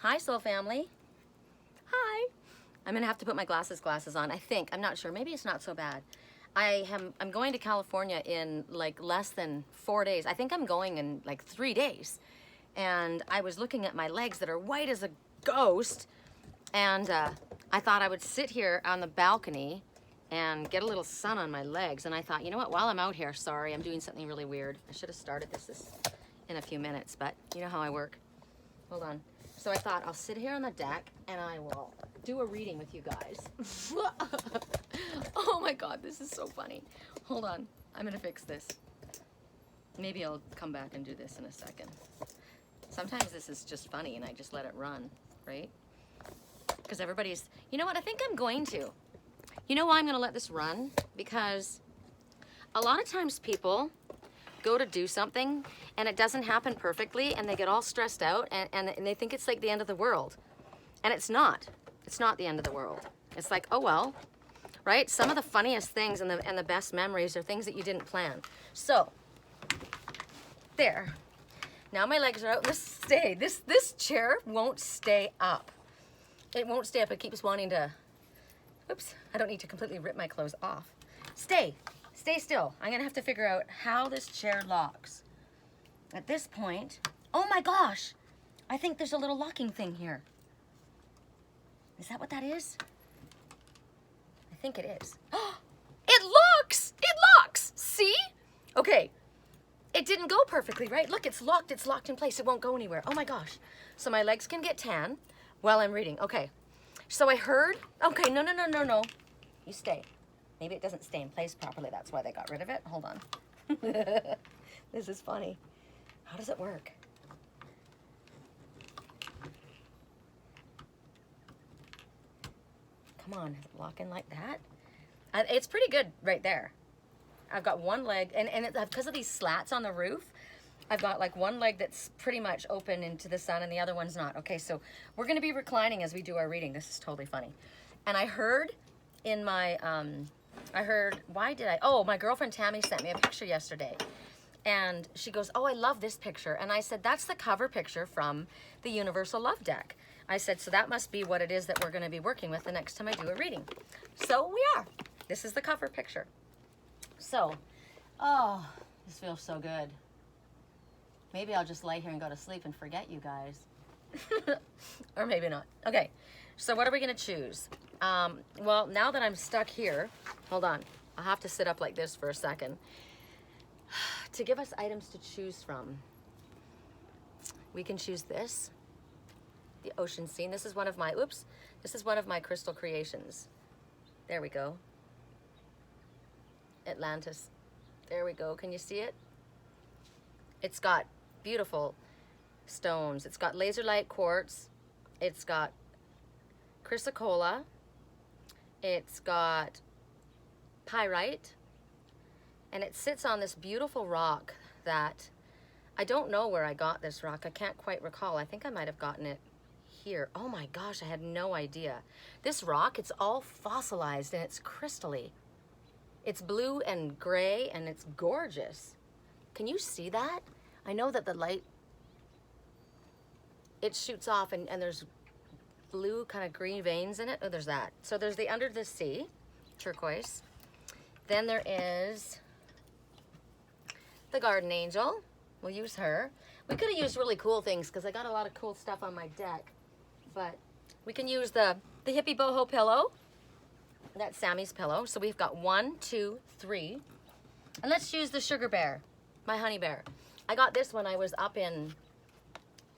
Hi, soul family. Hi. I'm gonna have to put my glasses on. I think, I'm not sure. Maybe it's not so bad. I'm going to California in like less than 4 days. I think I'm going in like 3 days. And I was looking at my legs that are white as a ghost. And I thought I would sit here on the balcony and get a little sun on my legs. And I thought, you know what, while I'm out here, sorry, I'm doing something really weird. I should have started this in a few minutes, but you know how I work. Hold on. So I thought I'll sit here on the deck and I will do a reading with you guys. Oh my God, this is so funny. Hold on, I'm gonna fix this. Maybe I'll come back and do this in a second. Sometimes this is just funny and I just let it run, right? Because everybody's, you know what, I think I'm going to. You know why I'm gonna let this run? Because a lot of times people go to do something and it doesn't happen perfectly and they get all stressed out and they think it's like the end of the world. And it's not. It's not the end of the world. It's like, oh well, right? Some of the funniest things and the best memories are things that you didn't plan. So, there. Now my legs are out. This chair won't stay up. It won't stay up. It keeps wanting to, oops, I don't need to completely rip my clothes off. Stay still. I'm gonna have to figure out how this chair locks. At this point, oh my gosh, I think there's a little locking thing here. Is that what that is? I think it is. It locks! It locks! See? Okay. It didn't go perfectly, right? Look, it's locked in place. It won't go anywhere. Oh my gosh. So my legs can get tan while I'm reading. Okay. So I heard, okay, no. You stay. Maybe it doesn't stay in place properly. That's why they got rid of it. Hold on. This is funny. How does it work? Come on, lock in like that. It's pretty good right there. I've got one leg, and because of these slats on the roof, I've got like one leg that's pretty much open into the sun and the other one's not. Okay, so we're gonna be reclining as we do our reading. This is totally funny. And I heard in my, oh, my girlfriend Tammy sent me a picture yesterday. And she goes, oh, I love this picture. And I said, that's the cover picture from the Universal Love Deck. I said, so that must be what it is that we're gonna be working with the next time I do a reading. So we are. This is the cover picture. So, oh, this feels so good. Maybe I'll just lay here and go to sleep and forget you guys. Or maybe not. Okay, so what are we gonna choose? Well, now that I'm stuck here, hold on. I'll have to sit up like this for a second. To give us items to choose from, we can choose this, the ocean scene. This is one of my, this is one of my crystal creations. There we go. Atlantis. There we go. Can you see it? It's got beautiful stones. It's got laser light quartz. It's got chrysocolla. It's got pyrite. And it sits on this beautiful rock that I don't know where I got this rock. I can't quite recall. I think I might have gotten it here. Oh my gosh, I had no idea. This rock, it's all fossilized and it's crystally. It's blue and gray and it's gorgeous. Can you see that? I know that the light, it shoots off and there's blue kind of green veins in it. Oh, there's that. So there's the Under the Sea, turquoise. Then there is the Garden Angel. We'll use her. We could have used really cool things because I got a lot of cool stuff on my deck. But we can use the Hippie Boho pillow. That's Sammy's pillow. So we've got 1, 2, 3. And let's choose the Sugar Bear, my honey bear. I got this when I was up in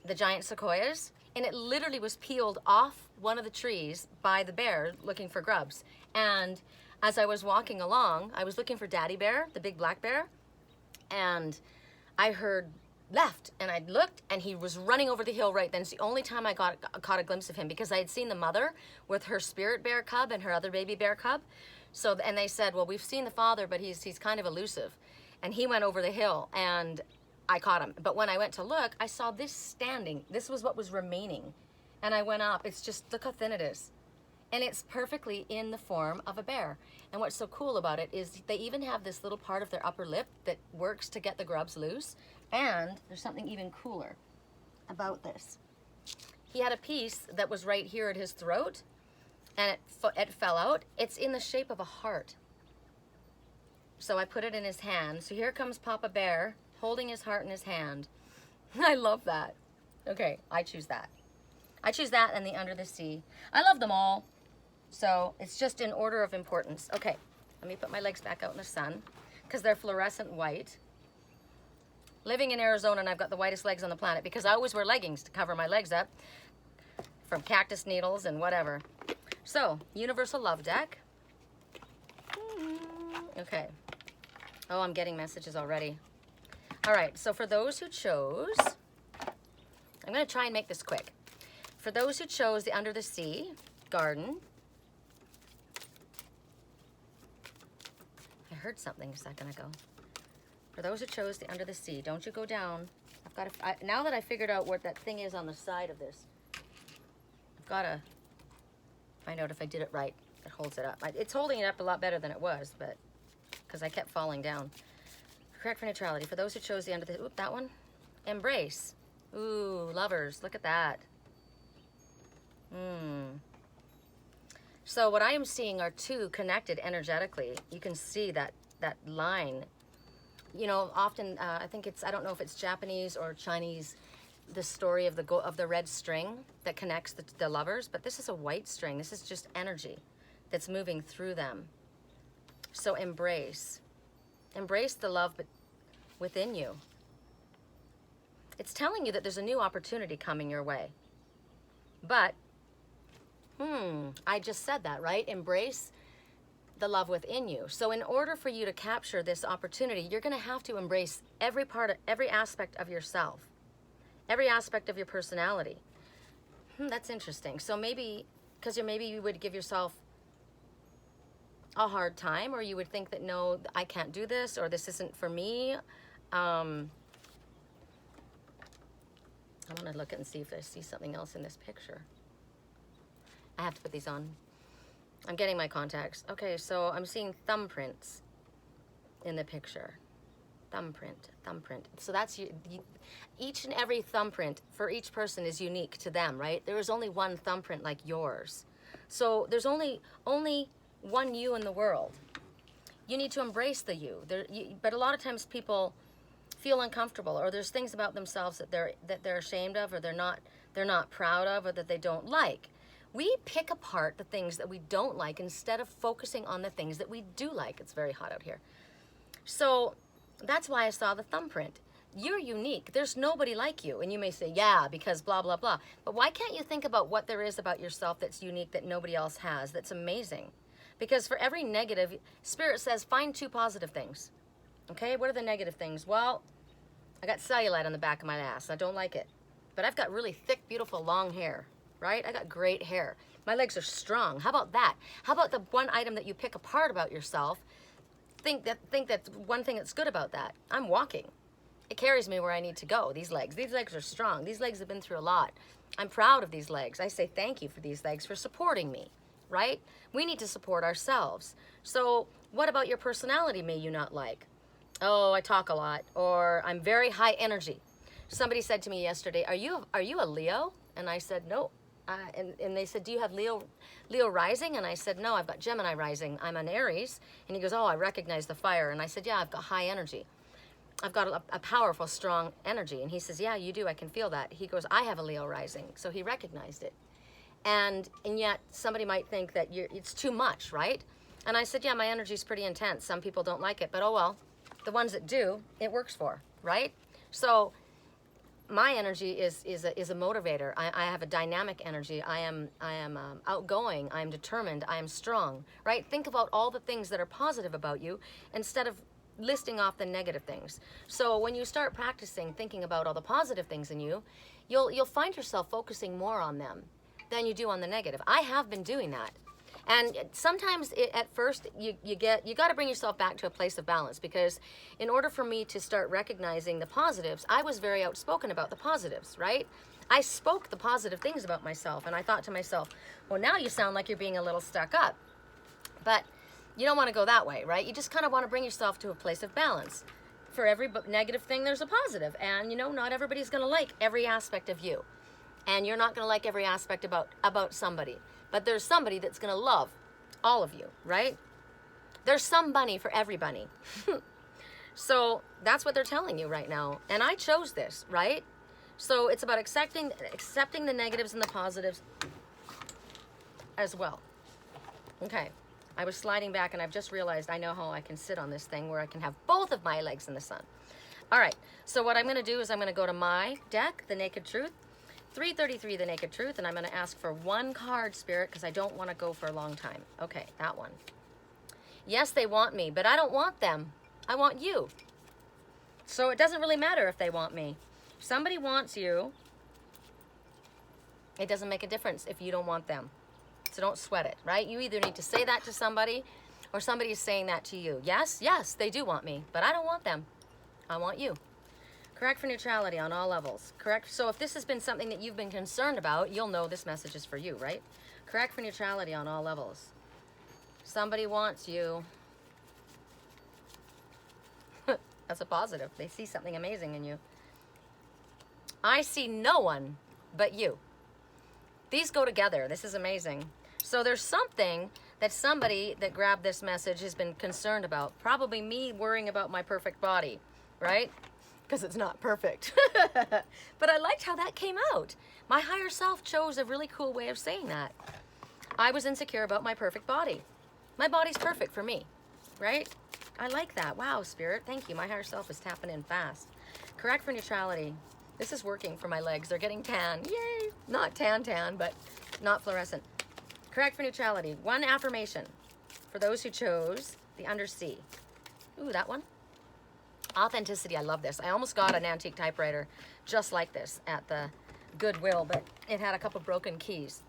the giant sequoias, and it literally was peeled off one of the trees by the bear looking for grubs. And as I was walking along, I was looking for Daddy Bear, the big black bear, and I heard left, and I looked, and he was running over the hill right then. It's the only time I caught a glimpse of him because I had seen the mother with her spirit bear cub and her other baby bear cub. So, and they said, well, we've seen the father, but he's kind of elusive. And he went over the hill, and I caught him. But when I went to look, I saw this standing. This was what was remaining. And I went up. It's just, look how thin it is. And it's perfectly in the form of a bear. And what's so cool about it is they even have this little part of their upper lip that works to get the grubs loose. And there's something even cooler about this. he had a piece that was right here at his throat, and it fell out. It's in the shape of a heart. So I put it in his hand. So here comes Papa Bear holding his heart in his hand. I love that. Okay, I choose that. I choose that and the Under the Sea. I love them all. So it's just in order of importance. Okay, let me put my legs back out in the sun because they're fluorescent white. Living in Arizona, and I've got the whitest legs on the planet because I always wear leggings to cover my legs up from cactus needles and whatever. So, Universal Love Deck. Okay. Oh, I'm getting messages already. All right, so for those who chose, I'm going to try and make this quick. For those who chose the Under the Sea Garden, I heard something a second ago. For those who chose the Under the Sea, don't you go down. I've got to, now that I figured out what that thing is on the side of this, I've got to find out if I did it right. It holds it up. It's holding it up a lot better than it was, but because I kept falling down. Correct for neutrality. For those who chose the Under the, oop, that one. Embrace. Ooh, lovers. Look at that. So what I am seeing are two connected energetically. You can see that line. You know, often I think it's, I don't know if it's Japanese or Chinese, the story of the red string that connects the lovers, but this is a white string. This is just energy that's moving through them. So embrace the love within you. It's telling you that there's a new opportunity coming your way. But, I just said that, right? Embrace the love within you. So in order for you to capture this opportunity, you're going to have to embrace every aspect of yourself, every aspect of your personality. That's interesting. So maybe, because maybe you would give yourself a hard time, or you would think that, no, I can't do this, or this isn't for me. I want to look and see if I see something else in this picture. I have to put these on. I'm getting my contacts. Okay, so I'm seeing thumbprints in the picture. Thumbprint. So that's each and every thumbprint for each person is unique to them, right? There is only one thumbprint like yours. So there's only one you in the world. You need to embrace the you. But a lot of times people feel uncomfortable, or there's things about themselves that they're ashamed of, or they're not proud of, or that they don't like. We pick apart the things that we don't like instead of focusing on the things that we do like. It's very hot out here. So that's why I saw the thumbprint. You're unique. There's nobody like you. And you may say, yeah, because blah, blah, blah. But why can't you think about what there is about yourself that's unique that nobody else has, that's amazing? Because for every negative, Spirit says, find 2 positive things. Okay, what are the negative things? Well, I got cellulite on the back of my ass. I don't like it. But I've got really thick, beautiful, long hair. Right? I got great hair. My legs are strong. How about that? How about the one item that you pick apart about yourself? Think that's one thing that's good about that. I'm walking. It carries me where I need to go. These legs are strong. These legs have been through a lot. I'm proud of these legs. I say thank you for these legs for supporting me, right? We need to support ourselves. So what about your personality may you not like? Oh, I talk a lot, or I'm very high energy. Somebody said to me yesterday, are you a Leo? And I said, no. And they said, do you have Leo rising? And I said, no, I've got Gemini rising. I'm an Aries. And he goes, oh, I recognize the fire. And I said, yeah, I've got high energy. I've got a powerful, strong energy. And he says, yeah, you do. I can feel that. He goes, I have a Leo rising. So he recognized it. And yet somebody might think that it's too much, right? And I said, yeah, my energy is pretty intense. Some people don't like it, but oh well. The ones that do, it works for, right? So my energy is a motivator. I have a dynamic energy. I am outgoing. I am determined. I am strong, right? Think about all the things that are positive about you instead of listing off the negative things. So when you start practicing thinking about all the positive things in you, you'll find yourself focusing more on them than you do on the negative. I have been doing that. And sometimes at first you got to bring yourself back to a place of balance, because in order for me to start recognizing the positives, I was very outspoken about the positives, right? I spoke the positive things about myself, and I thought to myself, well, now you sound like you're being a little stuck up. But you don't want to go that way, right? You just kind of want to bring yourself to a place of balance. For every negative thing, there's a positive. And, not everybody's going to like every aspect of you. And you're not going to like every aspect about somebody. But there's somebody that's going to love all of you, right? There's some bunny for every bunny. So that's what they're telling you right now. And I chose this, right? So it's about accepting the negatives and the positives as well. Okay. I was sliding back and I've just realized I know how I can sit on this thing where I can have both of my legs in the sun. All right. So what I'm going to do is I'm going to go to my deck, the Naked Truth. 333, the Naked Truth. And I'm going to ask for one card, Spirit, because I don't want to go for a long time. Okay, that one. Yes, they want me, but I don't want them. I want you. So it doesn't really matter if they want me. If somebody wants you, it doesn't make a difference if you don't want them. So don't sweat it, right? You either need to say that to somebody or somebody is saying that to you. Yes, yes, they do want me, but I don't want them. I want you. Correct for neutrality on all levels. Correct. So if this has been something that you've been concerned about, you'll know this message is for you, right? Correct for neutrality on all levels. Somebody wants you. That's a positive. They see something amazing in you. I see no one but you. These go together. This is amazing. So there's something that somebody that grabbed this message has been concerned about. Probably me worrying about my perfect body, right? Because it's not perfect. But I liked how that came out. My higher self chose a really cool way of saying that. I was insecure about my perfect body. My body's perfect for me, right? I like that. Wow, Spirit. Thank you. My higher self is tapping in fast. Correct for neutrality. This is working for my legs. They're getting tan. Yay! Not tan, but not fluorescent. Correct for neutrality. One affirmation for those who chose the undersea. Ooh, that one. Authenticity. I love this. I almost got an antique typewriter just like this at the Goodwill, but it had a couple broken keys.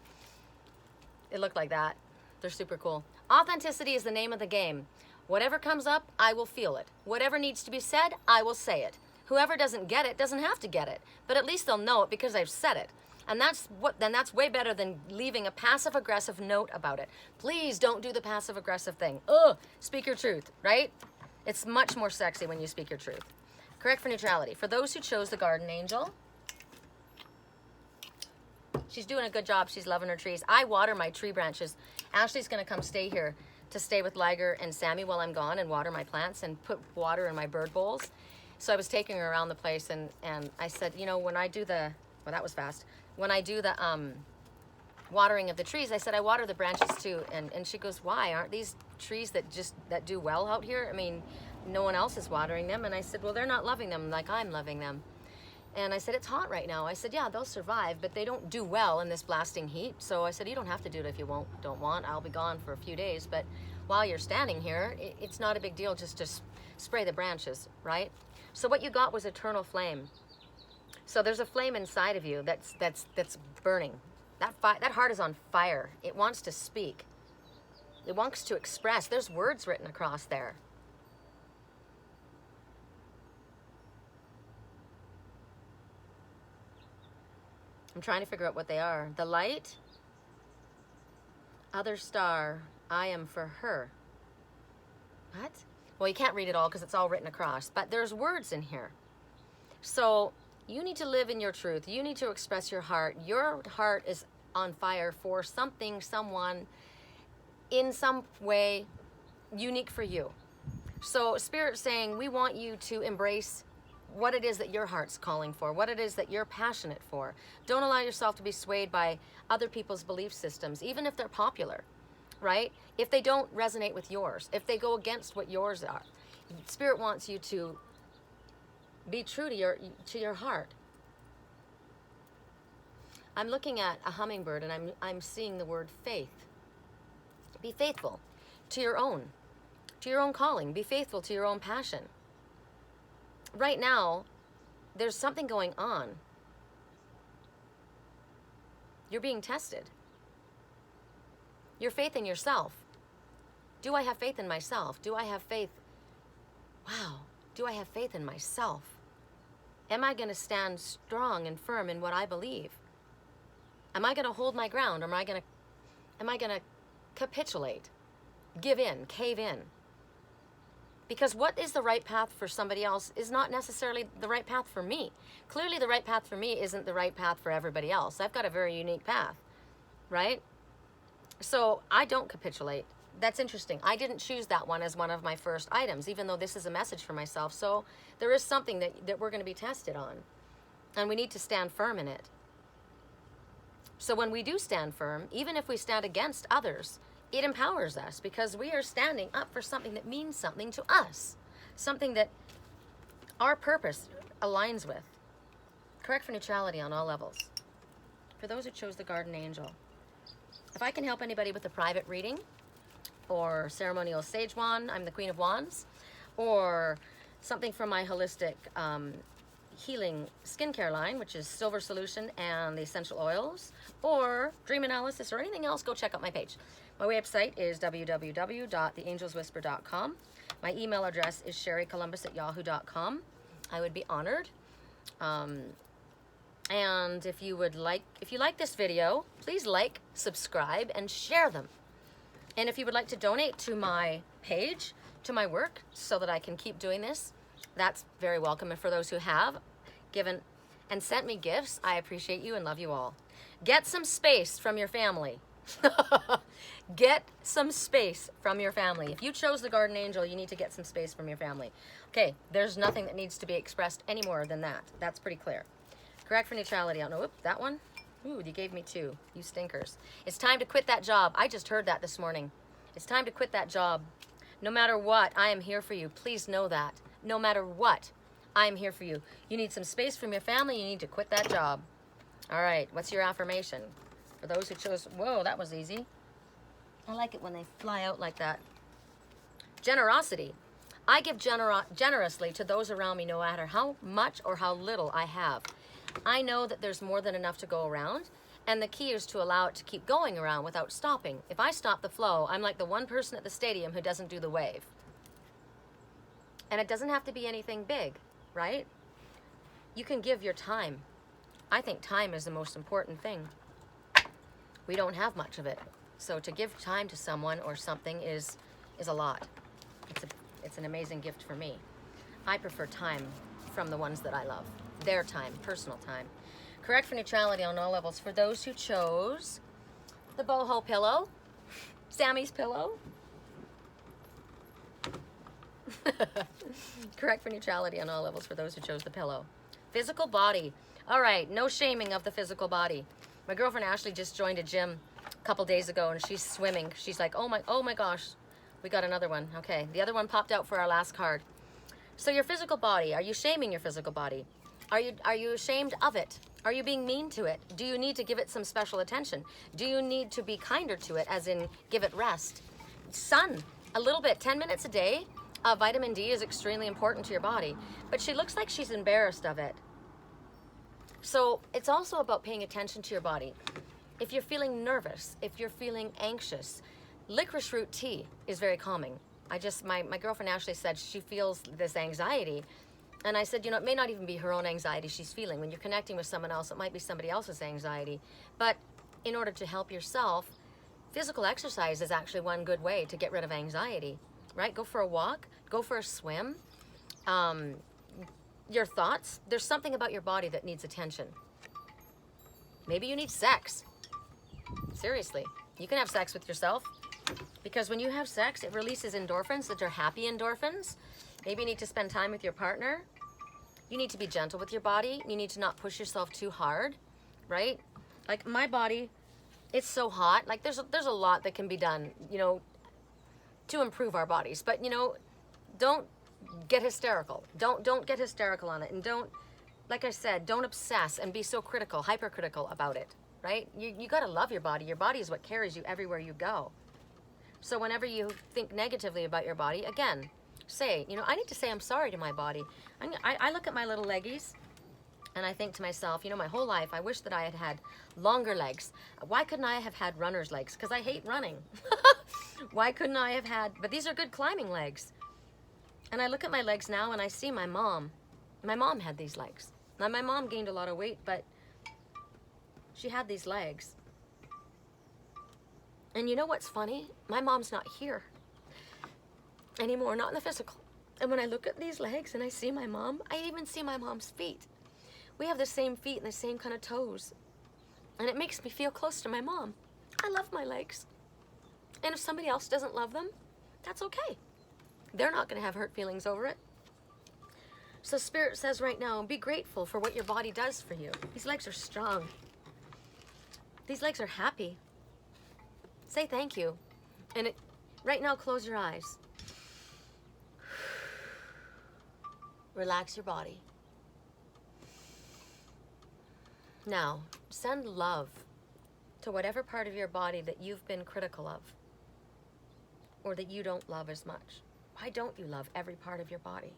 It looked like that. They're super cool. Authenticity is the name of the game. Whatever comes up, I will feel it. Whatever needs to be said, I will say it. Whoever doesn't get it doesn't have to get it, but at least they'll know it because I've said it. And that's way better than leaving a passive-aggressive note about it. Please don't do the passive-aggressive thing. Ugh, speak your truth, right? It's much more sexy when you speak your truth. Correct for neutrality. For those who chose the Garden Angel, she's doing a good job. She's loving her trees. I water my tree branches. Ashley's going to come stay here to stay with Liger and Sammy while I'm gone and water my plants and put water in my bird bowls. So I was taking her around the place and I said, you know, when I do the, well, that was fast. When I do the watering of the trees, I said, I water the branches too. And she goes, why? Aren't these trees that do well out here? I mean, no one else is watering them. And I said, well, they're not loving them like I'm loving them. And I said, it's hot right now. I said, yeah, they'll survive, but they don't do well in this blasting heat. So I said, you don't have to do it if you don't want. I'll be gone for a few days. But while you're standing here, it's not a big deal just to spray the branches, right? So what you got was eternal flame. So there's a flame inside of you that's burning. That heart is on fire. It wants to speak. It wants to express. There's words written across there. I'm trying to figure out what they are. The light, other star, I am for her. What? Well, you can't read it all because it's all written across, but there's words in here. So you need to live in your truth. You need to express your heart. Your heart is on fire for something, someone, in some way unique for you. So Spirit's saying, we want you to embrace what it is that your heart's calling for, what it is that you're passionate for. Don't allow yourself to be swayed by other people's belief systems, even if they're popular, right? If they don't resonate with yours, if they go against what yours are. Spirit wants you to be true to your heart. I'm looking at a hummingbird and I'm seeing the word faith. Be faithful to your own calling. Be faithful to your own passion. Right now, there's something going on. You're being tested. Your faith in yourself. Do I have faith in myself? Do I have faith? Wow. Do I have faith in myself? Am I going to stand strong and firm in what I believe? Am I going to hold my ground, or am I going to capitulate, give in, cave in? Because what is the right path for somebody else is not necessarily the right path for me. Clearly the right path for me isn't the right path for everybody else. I've got a very unique path, right? So I don't capitulate. That's interesting. I didn't choose that one as one of my first items, even though this is a message for myself. So there is something that we're going to be tested on, and we need to stand firm in it. So when we do stand firm, even if we stand against others, it empowers us because we are standing up for something that means something to us, something that our purpose aligns with. Correct for neutrality on all levels. For those who chose the Garden Angel, if I can help anybody with a private reading or ceremonial sage wand, I'm the Queen of Wands, or something from my holistic healing skincare line, which is Silver Solution and the essential oils, or dream analysis or anything else, go check out my page. My website is www.theangelswhisper.com. My email address is sherrycolumbus@yahoo.com. I would be honored. And if you like this video, please like, subscribe, and share them. And if you would like to donate to my page, to my work, so that I can keep doing this, that's very welcome. And for those who have given and sent me gifts, I appreciate you and love you all. Get some space from your family. Get some space from your family. If you chose the Garden Angel, you need to get some space from your family. Okay, there's nothing that needs to be expressed any more than that. That's pretty clear. Correct for neutrality. I don't know. Whoop, that one. Ooh, you gave me two. You stinkers. It's time to quit that job. I just heard that this morning. It's time to quit that job. No matter what, I am here for you. Please know that. No matter what, I am here for you. You need some space from your family. You need to quit that job. All right. What's your affirmation? For those who chose, whoa, that was easy. I like it when they fly out like that. Generosity. I give generously to those around me, no matter how much or how little I have. I know that there's more than enough to go around, and the key is to allow it to keep going around without stopping. If I stop the flow, I'm like the one person at the stadium who doesn't do the wave. And it doesn't have to be anything big, right? You can give your time. I think time is the most important thing. We don't have much of it. So to give time to someone or something is a lot. It's an amazing gift for me. I prefer time from the ones that I love. Their time, personal time. Correct for neutrality on all levels. For those who chose the Boho pillow, Sammy's pillow. Correct for neutrality on all levels for those who chose the pillow. Physical body. All right, no shaming of the physical body. My girlfriend Ashley just joined a gym a couple days ago and she's swimming. She's like, oh my gosh, we got another one. Okay, the other one popped out for our last card. So your physical body, are you shaming your physical body? Are you ashamed of it? Are you being mean to it? Do you need to give it some special attention? Do you need to be kinder to it, as in give it rest? Sun, a little bit, 10 minutes a day. Vitamin D is extremely important to your body, but she looks like she's embarrassed of it. So it's also about paying attention to your body. If you're feeling nervous, if you're feeling anxious, licorice root tea is very calming. My girlfriend Ashley said she feels this anxiety. And I said, you know, it may not even be her own anxiety she's feeling. When you're connecting with someone else, it might be somebody else's anxiety. But in order to help yourself, physical exercise is actually one good way to get rid of anxiety, right? Go for a walk, go for a swim. Your thoughts, there's something about your body that needs attention. Maybe you need sex. Seriously, you can have sex with yourself. Because when you have sex, it releases endorphins that are happy endorphins. Maybe you need to spend time with your partner. You need to be gentle with your body. You need to not push yourself too hard, right? Like my body, it's so hot. Like there's a lot that can be done, you know, to improve our bodies. But you know, don't get hysterical. Don't get hysterical on it. And don't, like I said, don't obsess and be so critical, hypercritical about it, right? You gotta love your body. Your body is what carries you everywhere you go. So whenever you think negatively about your body, again, say, you know, I need to say I'm sorry to my body. I look at my little leggies and I think to myself, you know, my whole life, I wish that I had had longer legs. Why couldn't I have had runner's legs? Because I hate running. Why couldn't I have had, but these are good climbing legs. And I look at my legs now and I see my mom. My mom had these legs. Now my mom gained a lot of weight, but she had these legs. And you know what's funny? My mom's not here anymore, not in the physical. And when I look at these legs and I see my mom, I even see my mom's feet. We have the same feet and the same kind of toes. And it makes me feel close to my mom. I love my legs. And if somebody else doesn't love them, that's okay. They're not going to have hurt feelings over it. So Spirit says right now, be grateful for what your body does for you. These legs are strong. These legs are happy. Say thank you. And right now, close your eyes. Relax your body. Now, send love to whatever part of your body that you've been critical of or that you don't love as much. Why don't you love every part of your body?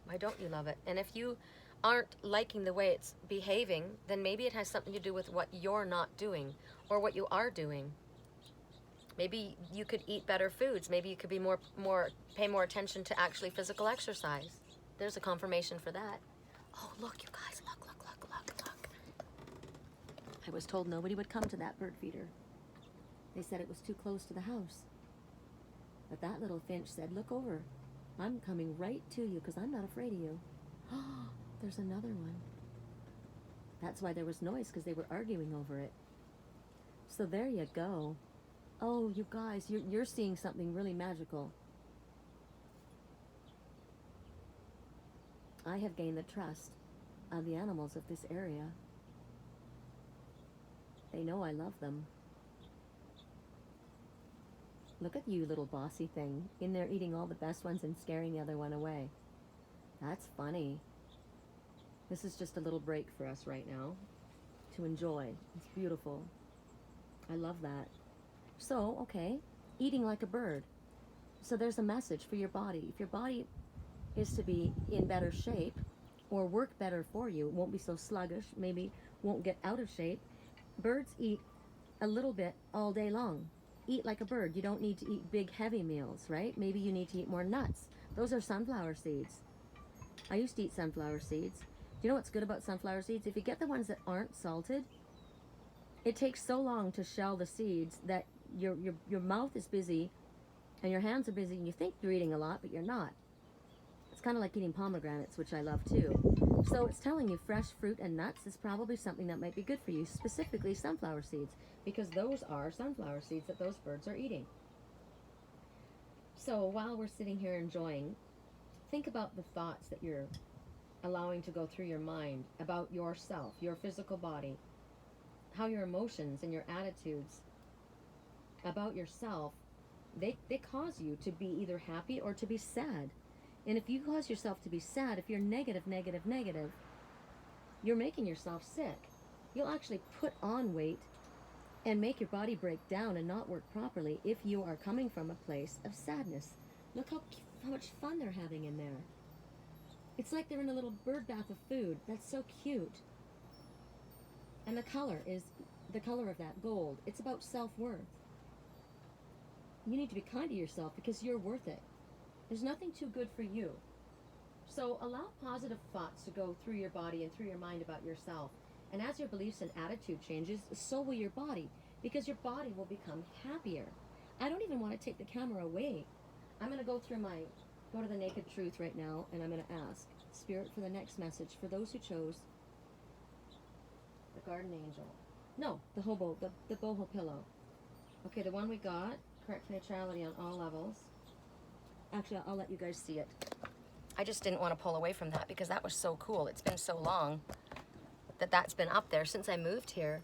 Why don't you love it? And if you aren't liking the way it's behaving, then maybe it has something to do with what you're not doing or what you are doing. Maybe you could eat better foods. Maybe you could be pay more attention to actually physical exercise. There's a confirmation for that. Oh, look, you guys, look. I was told nobody would come to that bird feeder. They said it was too close to the house. But that little finch said, look over. I'm coming right to you because I'm not afraid of you. Oh, there's another one. That's why there was noise, because they were arguing over it. So there you go. Oh, you guys, you're seeing something really magical. I have gained the trust of the animals of this area. They know I love them. Look at you, little bossy thing, in there eating all the best ones and scaring the other one away. That's funny. This is just a little break for us right now to enjoy. It's beautiful. I love that. So, okay, eating like a bird. So there's a message for your body. If your body is to be in better shape or work better for you, won't be so sluggish, maybe won't get out of shape, birds eat a little bit all day long. Eat like a bird. You don't need to eat big, heavy meals, right? Maybe you need to eat more nuts. Those are sunflower seeds. I used to eat sunflower seeds. Do you know what's good about sunflower seeds? If you get the ones that aren't salted, it takes so long to shell the seeds that your mouth is busy and your hands are busy and you think you're eating a lot, but you're not. It's kind of like eating pomegranates, which I love too. So it's telling you fresh fruit and nuts is probably something that might be good for you, specifically sunflower seeds, because those are sunflower seeds that those birds are eating. So while we're sitting here enjoying, think about the thoughts that you're allowing to go through your mind about yourself, your physical body, how your emotions and your attitudes about yourself, they cause you to be either happy or to be sad. And if you cause yourself to be sad, if you're negative, you're making yourself sick. You'll actually put on weight and make your body break down and not work properly if you are coming from a place of sadness. Look how much fun they're having in there. It's like they're in a little bird bath of food. That's so cute. And the color is the color of that gold. It's about self-worth. You need to be kind to yourself because you're worth it. There's nothing too good for you. So allow positive thoughts to go through your body and through your mind about yourself. And as your beliefs and attitude changes, so will your body, because your body will become happier. I don't even want to take the camera away. I'm going to go to the Naked Truth right now, and I'm going to ask Spirit for the next message for those who chose the Garden Angel. No, the Boho pillow. Okay, the one we got, correct neutrality on all levels. Actually, I'll let you guys see it. I just didn't want to pull away from that because that was so cool. It's been so long that's been up there since I moved here.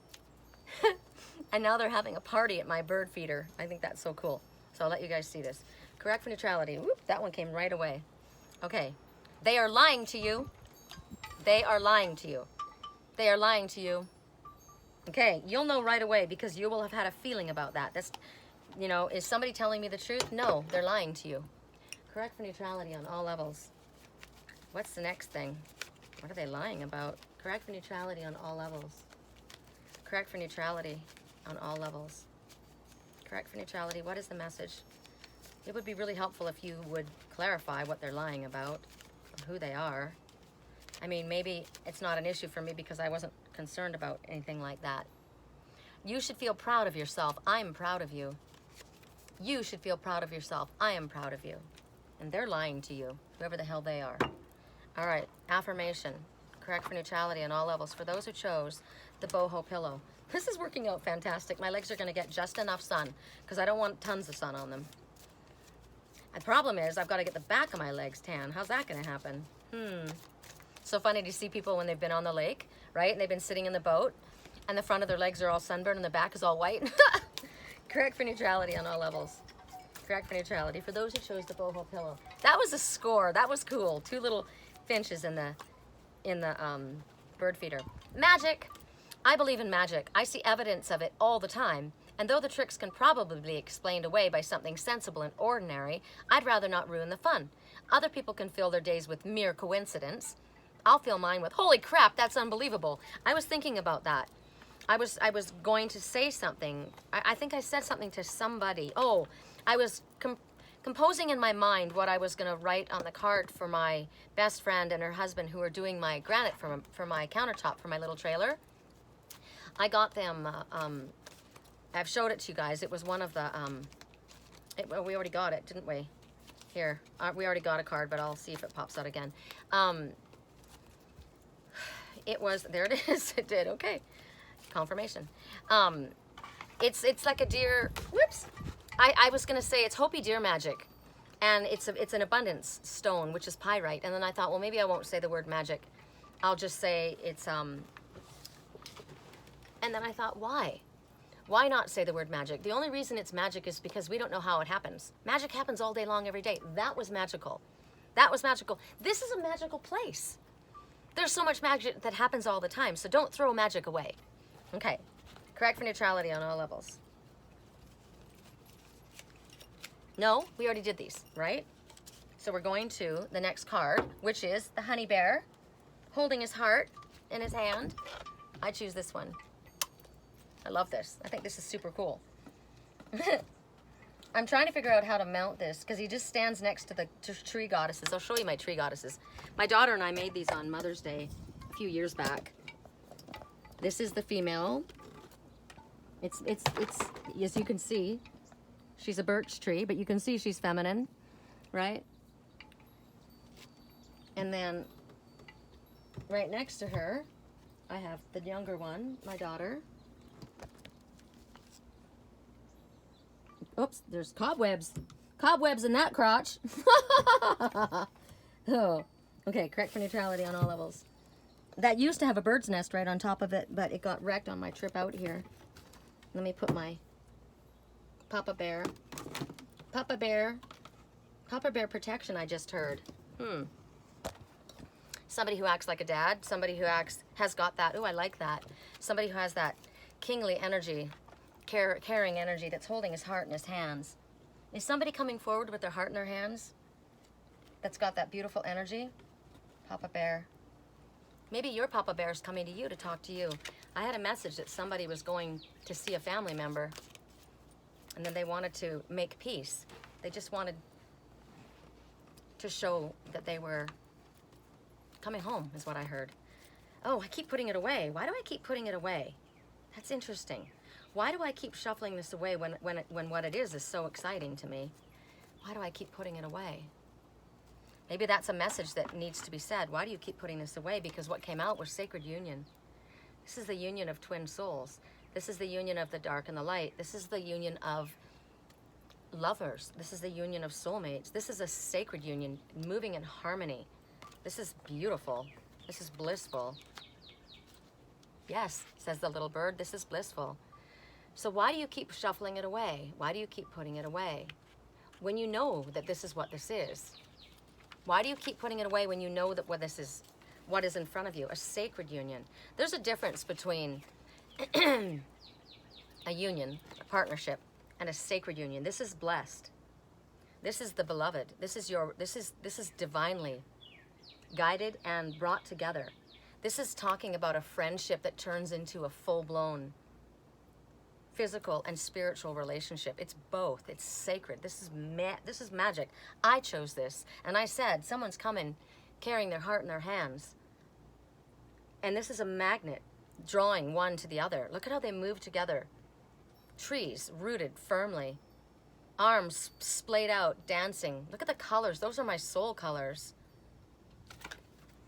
And now they're having a party at my bird feeder. I think that's so cool. So I'll let you guys see this. Correct for neutrality. Whoop, that one came right away. Okay. They are lying to you. They are lying to you. They are lying to you. Okay, you'll know right away because you will have had a feeling about that. That's, is somebody telling me the truth? No, they're lying to you. Correct for neutrality on all levels. What's the next thing? What are they lying about? Correct for neutrality on all levels. Correct for neutrality on all levels. Correct for neutrality. What is the message? It would be really helpful if you would clarify what they're lying about, or who they are. I mean, maybe it's not an issue for me because I wasn't concerned about anything like that. You should feel proud of yourself. I'm proud of you. You should feel proud of yourself. I am proud of you. And they're lying to you, whoever the hell they are. All right, affirmation. Correct for neutrality on all levels. For those who chose the Boho pillow. This is working out fantastic. My legs are going to get just enough sun because I don't want tons of sun on them. The problem is I've got to get the back of my legs tan. How's that going to happen? So funny to see people when they've been on the lake, right? And they've been sitting in the boat and the front of their legs are all sunburned and the back is all white. Correct for neutrality on all levels. Correct for neutrality. For those who chose the Boho pillow. That was a score. That was cool. 2 little finches in the bird feeder. Magic. I believe in magic. I see evidence of it all the time. And though the tricks can probably be explained away by something sensible and ordinary, I'd rather not ruin the fun. Other people can fill their days with mere coincidence. I'll fill mine with, holy crap, that's unbelievable. I was thinking about that. I was going to say something. I think I said something to somebody. Oh, I was composing in my mind what I was going to write on the card for my best friend and her husband who are doing my granite for my countertop for my little trailer. I got them, I've showed it to you guys. It was one of the, we already got it, didn't we? Here, we already got a card, but I'll see if it pops out again. It was, there it is, it did, okay. Confirmation. It's like a deer, whoops. I was gonna say it's Hopi deer magic. And it's an abundance stone, which is pyrite. And then I thought, well, maybe I won't say the word magic. I'll just say it's, and then I thought, why? Why not say the word magic? The only reason it's magic is because we don't know how it happens. Magic happens all day long, every day. That was magical. That was magical. This is a magical place. There's so much magic that happens all the time, so don't throw magic away. Okay, correct for neutrality on all levels. No, we already did these, right? So we're going to the next card, which is the honey bear holding his heart in his hand. I choose this one. I love this. I think this is super cool. I'm trying to figure out how to mount this because he just stands next to the tree goddesses. I'll show you my tree goddesses. My daughter and I made these on Mother's Day a few years back. This is the female. It's as you can see, she's a birch tree, but you can see she's feminine, right? And then right next to her, I have the younger one, my daughter. Oops, there's cobwebs. Cobwebs in that crotch. Oh, okay, correct for neutrality on all levels. That used to have a bird's nest right on top of it, but it got wrecked on my trip out here. Let me put my Papa Bear. Papa Bear protection, I just heard. Somebody who acts like a dad, somebody who has got that, ooh, I like that. Somebody who has that kingly energy, caring energy that's holding his heart in his hands. Is somebody coming forward with their heart in their hands that's got that beautiful energy? Papa Bear. Maybe your Papa Bear is coming to you to talk to you. I had a message that somebody was going to see a family member and then they wanted to make peace. They just wanted to show that they were coming home, is what I heard. Oh, I keep putting it away. Why do I keep putting it away? That's interesting. Why do I keep shuffling this away when what it is so exciting to me? Why do I keep putting it away? Maybe that's a message that needs to be said. Why do you keep putting this away? Because what came out was sacred union. This is the union of twin souls. This is the union of the dark and the light. This is the union of lovers. This is the union of soulmates. This is a sacred union, moving in harmony. This is beautiful. This is blissful. Yes, says the little bird, this is blissful. So why do you keep shuffling it away? Why do you keep putting it away? When you know that this is what this is. Why do you keep putting it away when you know that what this is, what is in front of you? A sacred union. There's a difference between a union, a partnership, and a sacred union. This is blessed. This is the beloved. This is divinely guided and brought together. This is talking about a friendship that turns into a full-blown physical and spiritual relationship. It's both. It's sacred. This is magic. I chose this, and I said, someone's coming carrying their heart in their hands. And this is a magnet drawing one to the other. Look at how they move together. Trees rooted firmly. Arms splayed out, dancing. Look at the colors. Those are my soul colors.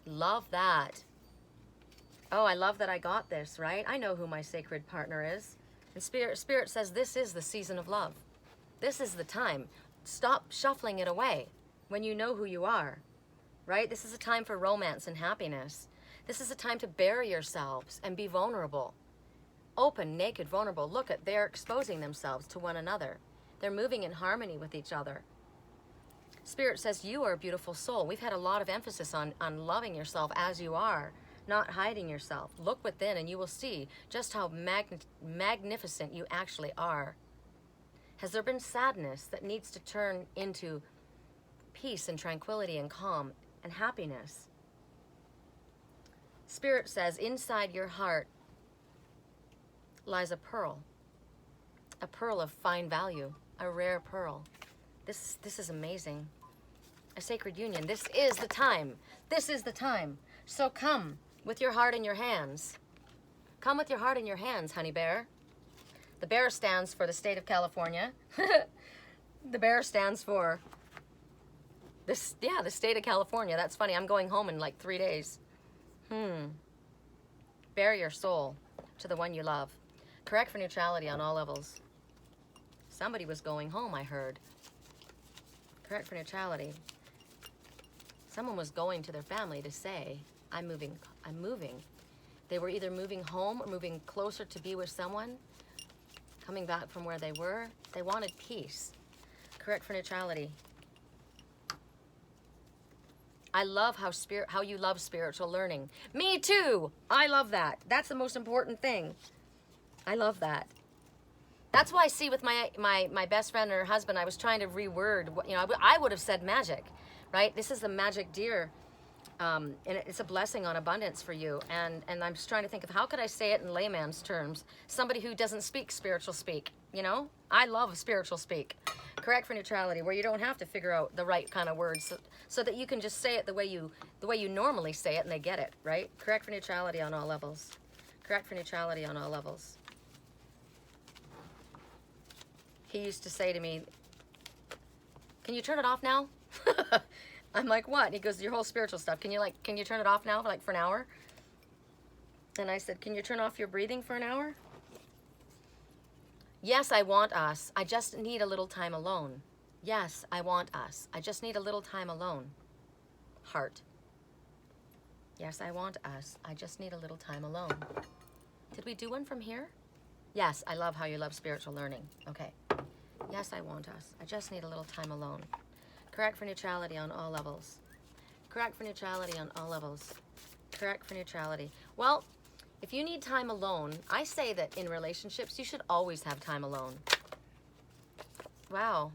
Love that. Oh, I love that I got this, right? I know who my sacred partner is. And Spirit says this is the season of love. This is the time. Stop shuffling it away when you know who you are, right? This is a time for romance and happiness. This is a time to bury yourselves and be vulnerable. Open, naked, vulnerable. Look at, they're exposing themselves to one another. They're moving in harmony with each other. Spirit says you are a beautiful soul. We've had a lot of emphasis on loving yourself as you are, not hiding yourself. Look within and you will see just how magnificent you actually are. Has there been sadness that needs to turn into peace and tranquility and calm and happiness? Spirit says inside your heart lies a pearl of fine value, a rare pearl. This is amazing. A sacred union. This is the time. This is the time. So come with your heart in your hands. Come with your heart in your hands, honey bear. The bear stands for the state of California. The bear stands for this, yeah, the state of California. That's funny. I'm going home in like 3 days. Bare your soul to the one you love. Correct for neutrality on all levels. Somebody was going home, I heard. Correct for neutrality. Someone was going to their family to say, I'm moving. They were either moving home or moving closer to be with someone, coming back from where they were. They wanted peace. Correct for neutrality. I love how you love spiritual learning. Me too. I love that. That's the most important thing. I love that. That's why I see with my best friend and her husband, I was trying to reword, I would have said magic, right? This is the magic deer, and it's a blessing on abundance for you. And I'm just trying to think of how could I say it in layman's terms? Somebody who doesn't speak spiritual speak, I love spiritual speak. Correct for neutrality, where you don't have to figure out the right kind of words, so that you can just say it the way you normally say it and they get it, right? Correct for neutrality on all levels. Correct for neutrality on all levels. He used to say to me, can you turn it off now? I'm like, what? He goes, your whole spiritual stuff. Can you turn it off now for an hour? And I said, can you turn off your breathing for an hour? Yes, I want us. I just need a little time alone. Yes, I want us. I just need a little time alone. Heart. Yes, I want us. I just need a little time alone. Did we do one from here? Yes, I love how you love spiritual learning. Okay. Yes, I want us. I just need a little time alone. Correct for neutrality on all levels. Correct for neutrality on all levels. Correct for neutrality. Well, if you need time alone, I say that in relationships, you should always have time alone. Wow.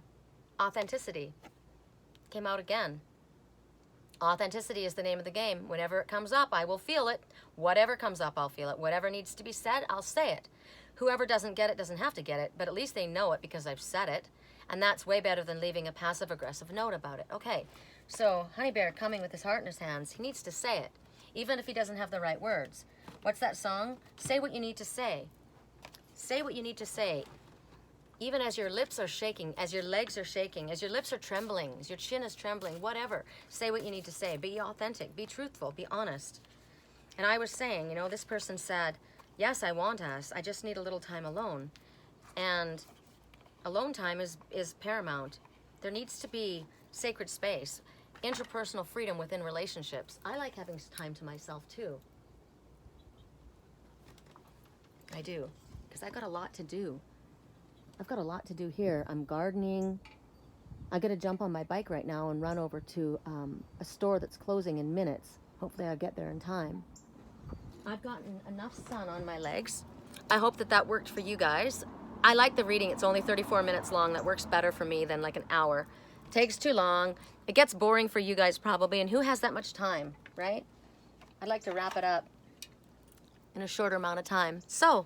Authenticity came out again. Authenticity is the name of the game. Whenever it comes up, I will feel it. Whatever comes up, I'll feel it. Whatever needs to be said, I'll say it. Whoever doesn't get it doesn't have to get it, but at least they know it because I've said it. And that's way better than leaving a passive-aggressive note about it. Okay, so Honey Bear coming with his heart in his hands, he needs to say it, even if he doesn't have the right words. What's that song? Say what you need to say. Say what you need to say. Even as your lips are shaking, as your legs are shaking, as your lips are trembling, as your chin is trembling, whatever. Say what you need to say. Be authentic, be truthful, be honest. And I was saying, this person said, yes, I want us. I just need a little time alone. And alone time is paramount. There needs to be sacred space, interpersonal freedom within relationships. I like having time to myself too. I do, because I've got a lot to do. I've got a lot to do here. I'm gardening. I got to jump on my bike right now and run over to a store that's closing in minutes. Hopefully I'll get there in time. I've gotten enough sun on my legs. I hope that worked for you guys. I like the reading. It's only 34 minutes long. That works better for me than like an hour. Takes too long. It gets boring for you guys probably, and who has that much time, right? I'd like to wrap it up in a shorter amount of time. So,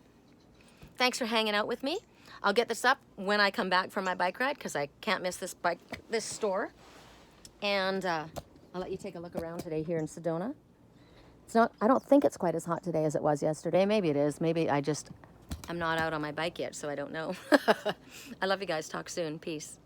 thanks for hanging out with me. I'll get this up when I come back from my bike ride because I can't miss this store. And I'll let you take a look around today here in Sedona. I don't think it's quite as hot today as it was yesterday. Maybe it is. Maybe I just I'm not out on my bike yet, so I don't know. I love you guys. Talk soon. Peace.